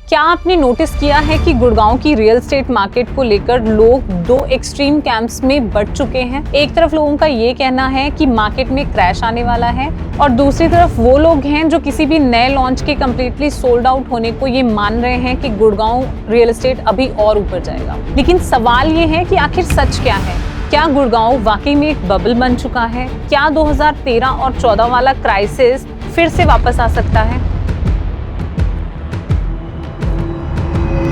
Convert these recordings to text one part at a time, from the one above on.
क्या आपने नोटिस किया है कि गुड़गांव की रियल एस्टेट मार्केट को लेकर लोग दो एक्सट्रीम कैंप्स में बढ़ चुके हैं। एक तरफ लोगों का ये कहना है कि मार्केट में क्रैश आने वाला है और दूसरी तरफ वो लोग हैं जो किसी भी नए लॉन्च के कंप्लीटली सोल्ड आउट होने को ये मान रहे हैं कि गुड़गांव रियल एस्टेट अभी और ऊपर जाएगा। लेकिन सवाल ये है कि आखिर सच क्या है? क्या गुड़गांव वाकई में एक बबल बन चुका है? क्या 2013 और 14 वाला क्राइसिस फिर से वापस आ सकता है,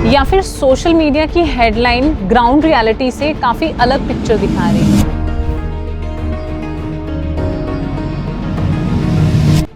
या फिर सोशल मीडिया की हेडलाइन ग्राउंड रियलिटी से काफी अलग पिक्चर दिखा रही है?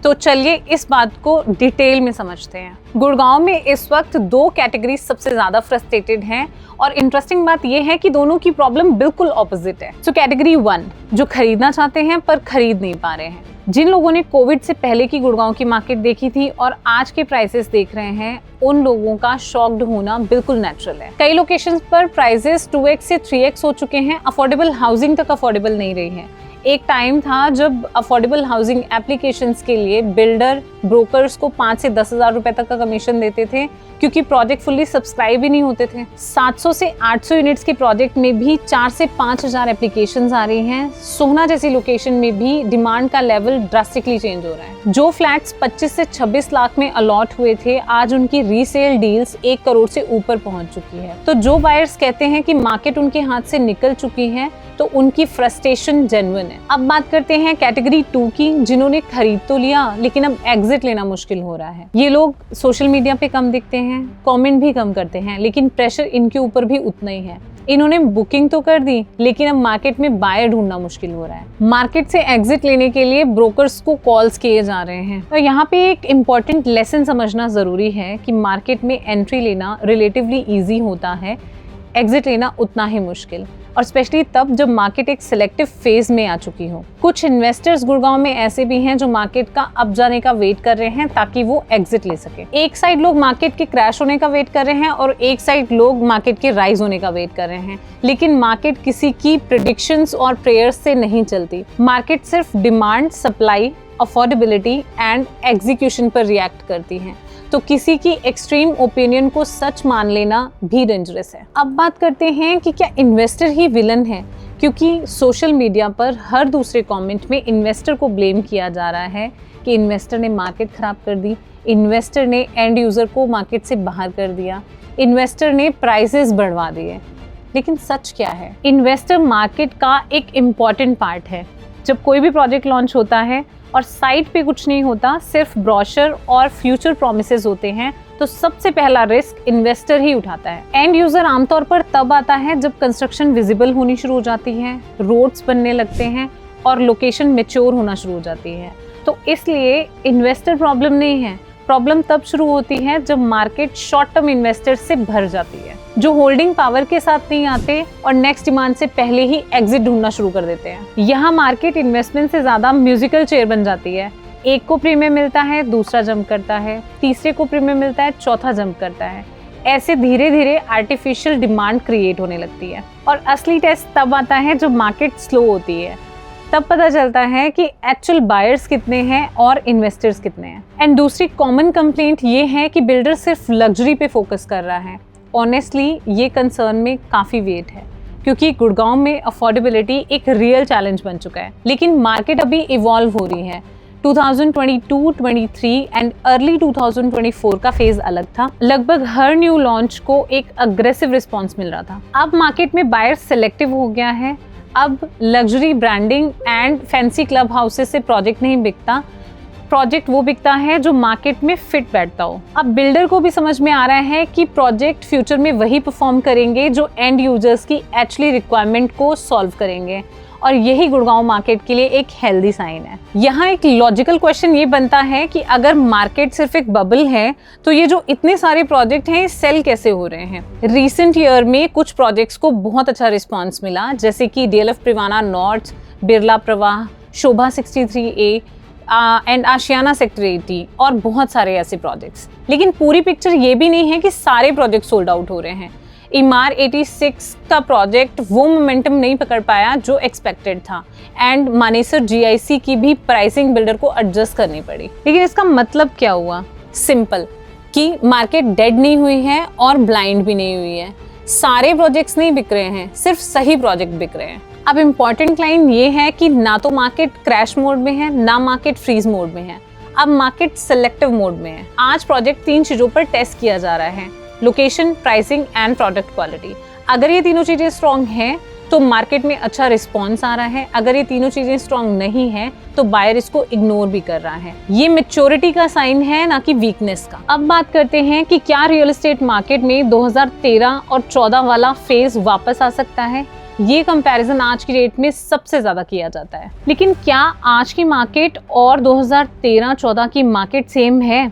तो चलिए इस बात को डिटेल में समझते हैं। गुड़गांव में इस वक्त दो कैटेगरी सबसे ज्यादा फ्रस्ट्रेटेड हैं और इंटरेस्टिंग बात यह है कि दोनों की प्रॉब्लम बिल्कुल ऑपोजिट है। तो कैटेगरी 1 जो खरीदना चाहते हैं पर खरीद नहीं पा रहे हैं। जिन लोगों ने कोविड से पहले की गुड़गांव की मार्केट देखी थी और आज के प्राइसेस देख रहे हैं, उन लोगों का शॉक्ड होना बिल्कुल नेचुरल है। कई लोकेशंस पर प्राइसेस 2x से 3x हो चुके हैं। अफोर्डेबल हाउसिंग तक अफोर्डेबल नहीं रही है। एक टाइम था जब अफोर्डेबल हाउसिंग एप्लीकेशंस के लिए बिल्डर ब्रोकर्स को 5 से 10 हज़ार रुपए तक का कमीशन देते थे, क्योंकि प्रोजेक्ट फुल्ली सब्सक्राइब ही नहीं होते थे। 700 से 800 यूनिट्स के प्रोजेक्ट में भी 4 से 5 हज़ार एप्लीकेशंस आ रही हैं। सोहना जैसी लोकेशन में भी डिमांड का लेवल ड्रास्टिकली चेंज हो रहा है। जो फ्लैट्स 25 से 26 लाख में अलॉट हुए थे, आज उनकी रीसेल डील्स 1 करोड़ से ऊपर पहुंच चुकी है। तो जो बायर्स कहते हैं कि मार्केट उनके हाथ से निकल चुकी है, तो उनकी फ्रस्ट्रेशन जेन्युइन है। अब बात करते हैं कैटेगरी 2 की, जिन्होंने खरीद तो लिया लेकिन अब एग्जिट लेना मुश्किल हो रहा है। ये लोग सोशल मीडिया पे कम दिखते हैं, कमेंट भी कम करते हैं, लेकिन प्रेशर इनके ऊपर भी उतना ही है। इन्होंने बुकिंग तो कर दी, लेकिन अब मार्केट में बायर ढूंढना मुश्किल हो रहा है। मार्केट से एग्जिट लेने के लिए ब्रोकर्स को कॉल्स किए जा रहे हैं। तो यहाँ पे एक इम्पॉर्टेंट लेसन समझना जरूरी है कि मार्केट में एंट्री लेना रिलेटिवली ईजी होता है, एग्जिट लेना उतना ही मुश्किल, और स्पेशली तब जब मार्केट एक सिलेक्टिव फेज में आ चुकी हो। कुछ इन्वेस्टर्स गुड़गांव में ऐसे भी हैं जो मार्केट का अप जाने का वेट कर रहे हैं ताकि वो एग्जिट ले सके। एक साइड लोग मार्केट के क्रैश होने का वेट कर रहे हैं और एक साइड लोग मार्केट के राइज होने का वेट कर रहे हैं। लेकिन मार्केट किसी की प्रेडिक्शंस और प्रेयर्स से नहीं चलती। मार्केट सिर्फ demand, supply, affordability and execution पर रिएक्ट करती है। तो किसी की एक्सट्रीम ओपिनियन को सच मान लेना भी डेंजरस है। अब बात करते हैं कि क्या इन्वेस्टर ही विलन है, क्योंकि सोशल मीडिया पर हर दूसरे कमेंट में इन्वेस्टर को ब्लेम किया जा रहा है कि इन्वेस्टर ने मार्केट खराब कर दी, इन्वेस्टर ने एंड यूजर को मार्केट से बाहर कर दिया, इन्वेस्टर ने प्राइसेस बढ़वा दिए। लेकिन सच क्या है? इन्वेस्टर मार्केट का एक इम्पॉर्टेंट पार्ट है। जब कोई भी प्रोजेक्ट लॉन्च होता है और साइट पे कुछ नहीं होता, सिर्फ ब्रोशर और फ्यूचर प्रॉमिसेस होते हैं, तो सबसे पहला रिस्क इन्वेस्टर ही उठाता है। एंड यूजर आमतौर पर तब आता है जब कंस्ट्रक्शन विजिबल होनी शुरू हो जाती है, रोड्स बनने लगते हैं और लोकेशन मैच्योर होना शुरू हो जाती है। तो इसलिए इन्वेस्टर प्रॉब्लम नहीं है, प्रॉब्लम तब शुरू होती है जब मार्केट शॉर्ट टर्म इन्वेस्टर से भर जाती है, जो होल्डिंग पावर के साथ नहीं आते और नेक्स्ट डिमांड से पहले ही एग्जिट ढूंढना शुरू कर देते हैं। यहाँ मार्केट इन्वेस्टमेंट से ज्यादा म्यूजिकल चेयर बन जाती है। एक को प्रीमियम मिलता है, दूसरा जंप करता है, तीसरे को प्रीमियम मिलता है, चौथा जंप करता है। ऐसे धीरे धीरे आर्टिफिशियल डिमांड क्रिएट होने लगती है। और असली टेस्ट तब आता है जब मार्केट स्लो होती है। तब पता चलता है कि एक्चुअल बायर्स कितने हैं और इन्वेस्टर्स कितने हैं। एंड दूसरी कॉमन कंप्लेंट ये है कि बिल्डर सिर्फ लग्जरी पे फोकस कर रहा है। ऑनेस्टली ये कंसर्न में काफ़ी वेट है, क्योंकि गुड़गांव में अफोर्डेबिलिटी एक रियल चैलेंज बन चुका है। लेकिन मार्केट अभी इवॉल्व हो रही है। 2022, 23 एंड अर्ली 2024 का फेज अलग था। लगभग हर न्यू लॉन्च को एक अग्रेसिव रिस्पॉन्स मिल रहा था। अब मार्केट में बायर्स सिलेक्टिव हो गया है। अब luxury branding and fancy club houses से प्रोजेक्ट नहीं बिकता, प्रोजेक्ट वो बिकता है जो मार्केट में फिट बैठता हो। अब बिल्डर को भी समझ में आ रहा है कि प्रोजेक्ट फ्यूचर में वही परफॉर्म करेंगे जो एंड यूजर्स की एक्चुअली रिक्वायरमेंट को सॉल्व करेंगे, और यही गुड़गांव मार्केट के लिए एक हेल्दी साइन है। यहाँ एक लॉजिकल क्वेश्चन ये बनता है कि अगर मार्केट सिर्फ एक बबल है, तो ये जो इतने सारे प्रोजेक्ट हैं, सेल कैसे हो रहे हैं? रिसेंट ईयर में कुछ प्रोजेक्ट्स को बहुत अच्छा रिस्पॉन्स मिला, जैसे कि DLF प्रिवाना नॉर्थ, बिरला प्रवाह, शोभा 63A एंड आशियाना सेक्टर 80 और बहुत सारे ऐसे प्रोजेक्ट्स। लेकिन पूरी पिक्चर ये भी नहीं है कि सारे प्रोजेक्ट सोल्ड आउट हो रहे हैं। इमार 86 का प्रोजेक्ट वो मोमेंटम नहीं पकड़ पाया जो एक्सपेक्टेड था, एंड मानेसर GIC की भी प्राइसिंग बिल्डर को एडजस्ट करनी पड़ी। लेकिन इसका मतलब क्या हुआ? सिंपल, कि मार्केट डेड नहीं हुई है और ब्लाइंड भी नहीं हुई है। सारे प्रोजेक्ट्स नहीं बिक रहे हैं, सिर्फ सही प्रोजेक्ट बिक रहे हैं। अब इम्पॉर्टेंट लाइन ये है कि ना तो मार्केट क्रैश मोड में है, ना मार्केट फ्रीज मोड में है, अब मार्केट सिलेक्टिव मोड में है। आज प्रोजेक्ट 3 चीजों पर टेस्ट किया जा रहा है: location, pricing and product quality. अगर ये तीनों चीजें स्ट्रॉन्ग हैं तो मार्केट में अच्छा रिस्पॉन्स आ रहा है। अगर ये तीनों चीजें स्ट्रॉन्ग नहीं है तो बायर इसको इग्नोर भी कर रहा है। ये मैच्योरिटी का साइन है, ना कि वीकनेस का। अब बात करते हैं कि क्या रियल एस्टेट मार्केट में 2013 और 14 वाला फेज वापस आ सकता है। ये कंपैरिजन आज की डेट में सबसे ज्यादा किया जाता है। लेकिन क्या आज की मार्केट और 2013-14 की मार्केट सेम है?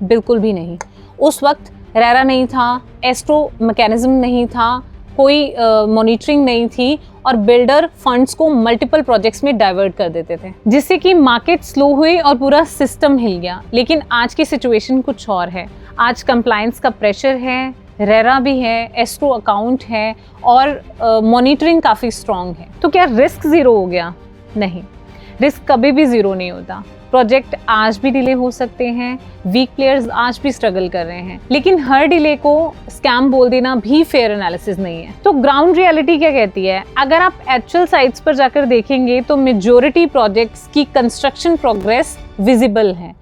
बिल्कुल भी नहीं। उस वक्त रेरा नहीं था, एस्ट्रो मैकेनिज्म नहीं था, कोई मॉनिटरिंग नहीं थी और बिल्डर फंड्स को मल्टीपल प्रोजेक्ट्स में डाइवर्ट कर देते थे, जिससे कि मार्केट स्लो हुई और पूरा सिस्टम हिल गया। लेकिन आज की सिचुएशन कुछ और है। आज कंप्लायंस का प्रेशर है, रेरा भी है, एस्ट्रो अकाउंट है और मॉनिटरिंग काफ़ी स्ट्रॉन्ग है। तो क्या रिस्क ज़ीरो हो गया? नहीं, रिस्क कभी भी ज़ीरो नहीं होता। प्रोजेक्ट आज भी डिले हो सकते हैं, वीक प्लेयर्स आज भी स्ट्रगल कर रहे हैं, लेकिन हर डिले को स्कैम बोल देना भी फेयर एनालिसिस नहीं है। तो ग्राउंड रियलिटी क्या कहती है? अगर आप एक्चुअल साइट्स पर जाकर देखेंगे तो मेजॉरिटी प्रोजेक्ट्स की कंस्ट्रक्शन प्रोग्रेस विजिबल है।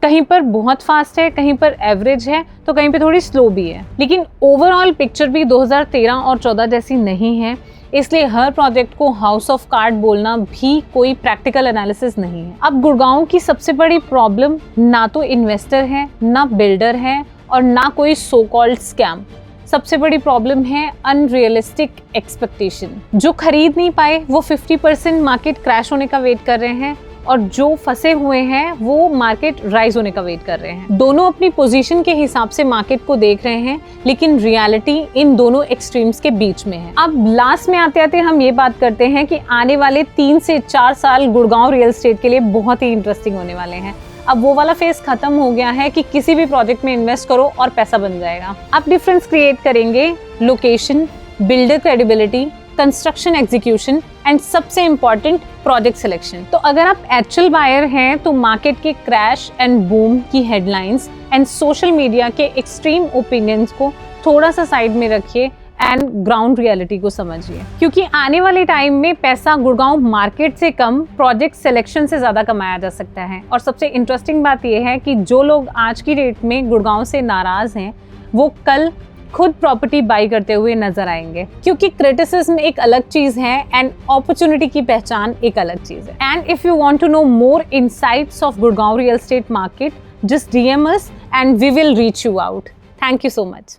कहीं पर बहुत फास्ट है, कहीं पर एवरेज है, तो कहीं पर थोड़ी स्लो भी है। लेकिन ओवरऑल पिक्चर भी 2013 और 14 जैसी नहीं है, इसलिए हर प्रोजेक्ट को हाउस ऑफ कार्ड बोलना भी कोई प्रैक्टिकल एनालिसिस नहीं है। अब गुड़गांव की सबसे बड़ी प्रॉब्लम ना तो इन्वेस्टर है, ना बिल्डर है और ना कोई सो कॉल्ड स्कैम। सबसे बड़ी प्रॉब्लम है अनरियलिस्टिक एक्सपेक्टेशन। जो खरीद नहीं पाए वो 50% मार्केट क्रैश होने का वेट कर रहे हैं और जो फंसे हुए हैं वो मार्केट राइज होने का वेट कर रहे हैं। दोनों अपनी पोजीशन के हिसाब से मार्केट को देख रहे हैं, लेकिन रियलिटी इन दोनों एक्सट्रीम्स के बीच में है। अब लास्ट में आते आते हम ये बात करते हैं कि आने वाले 3 से 4 साल गुड़गांव रियल एस्टेट के लिए बहुत ही इंटरेस्टिंग होने वाले हैं। अब वो वाला फेज खत्म हो गया है कि किसी भी प्रोजेक्ट में इन्वेस्ट करो और पैसा बन जाएगा। अब डिफरेंस क्रिएट करेंगे location, builder credibility, construction execution and सबसे इम्पॉर्टेंट प्रोजेक्ट सिलेक्शन। तो अगर आप एक्चुअल बायर हैं तो मार्केट के क्रैश एंड बूम की हेडलाइंस एंड सोशल मीडिया के एक्सट्रीम ओपिनियंस को थोड़ा सा साइड में रखिए एंड ग्राउंड रियलिटी को समझिए, क्योंकि आने वाले टाइम में पैसा गुड़गांव मार्केट से कम प्रोजेक्ट सिलेक्शन से ज़्यादा कमाया जा सकता है। और सबसे इंटरेस्टिंग बात यह है कि जो लोग आज की डेट में गुड़गांव से नाराज़ हैं वो कल खुद प्रॉपर्टी बाई करते हुए नजर आएंगे, क्योंकि क्रिटिसिज्म एक अलग चीज है एंड अपॉर्चुनिटी की पहचान एक अलग चीज है। And if you want to know more insights of Gurgaon real estate market, just DM us and we will reach you out. Thank you so much.